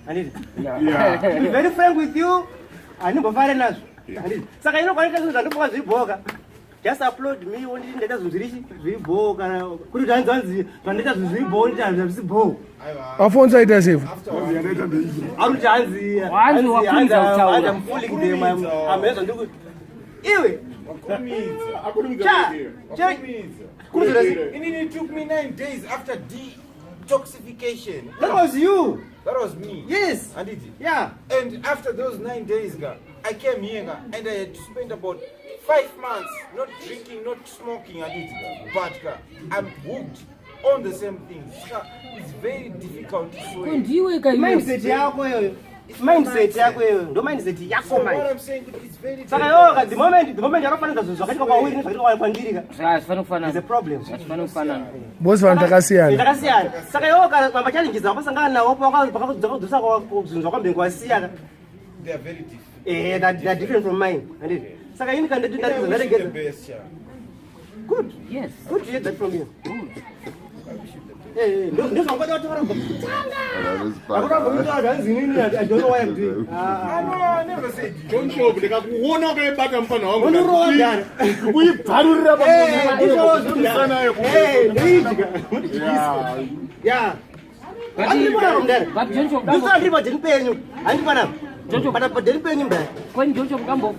Anditi? Yeah. To be very frank with you, andimbofare nazvo. Anditi? Saka inokwanika zvinhu zvandofunga zviriboka. Just upload me when you ndeta zvirishi zviriboka. Kuti tanzanzi zvandoita zviriboka ndita zvisibo. Afonso aita save. Aruti hanzi. I'm fooling them. I'm ndikuti. Iwe. It took me 9 days after detoxification. That was you. That was me. Yes. And it? Yeah. And after those 9 days, I came here and I had to spend about 5 months not drinking, not smoking, and it. But I'm hooked on the same thing. It's very difficult to swim. Mindset yako yoyo. Mindset yako yoyo. Ndo mindset yako man. What I'm saying is very Saka yoga the moment yanofanira zvinhu zvakatika kwawiri nezvakatika kwandiri It's a problem. Bosi vanhu takasiyana. Takasiyana. Saka yoga mama challenges akasangana nawo pakadzosa zvinhu zvakwambengo wasiya. They are very different. They're different from mine. Saka ini kandeti ndaregeza. Good. Yes. Good to hear that from you. Hey, no, what I don't know why I'm doing. I never said Don't show up. One of them back and panel. We parura. Yeah. But didn't pay you. But didn't pay him back. When Jojo Gambo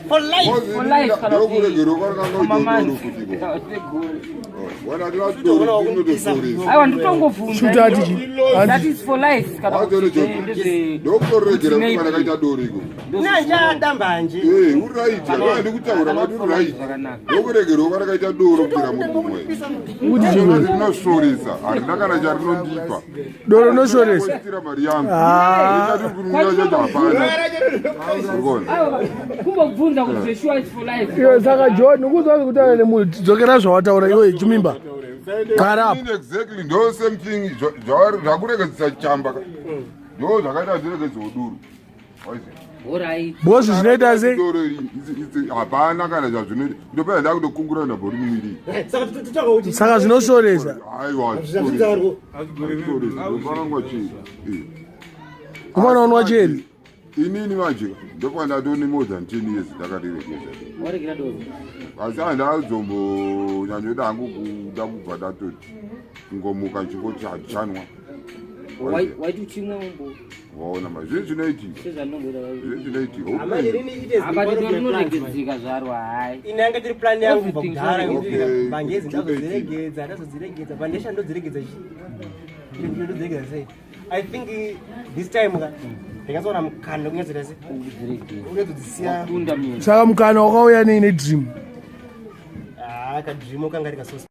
for life. I want to talk of that is for life. Doro no shores. Kumbovunza kuti sure is for life. Iyo saka John ukuzwa kuti ane muntu dzokera zvawataura iwe chimimba. Karap. Exactly no same thing. Zvakuregedzisa chamba. Ndo zvakaita zviregedza uduru. Alright. Bosi zvinoita sei? Hapana kana zvazvinoita. Ndopera ndakutokungura ndabori mumiri. Saka zvinoshoresa. Aiwa. Ndopanangwa chii. Kumana unwa cheni. Inini manje ndopa ndatoni more than 10 years ndakatiregedza. Waregera doro. Asi handazombo nyanyoda hangu kuda kubva ndatoti kungomuka chiko chanwa. Why do chimwa mbo? Waona mazvinhu zvinoitika. Zvinoitika. Abati ndinoregedzika zvaro hai. Inanga tiri plan yangu pakugara ngekuti mangezi ndazodziregedza pandesha ndodziregedza ndodziregedza sei. I think this time ndingazoona mukana kunyadzira sei. Unodzisiya. Saka mukana wakauya nei dream. Kadream kanga rikasosa.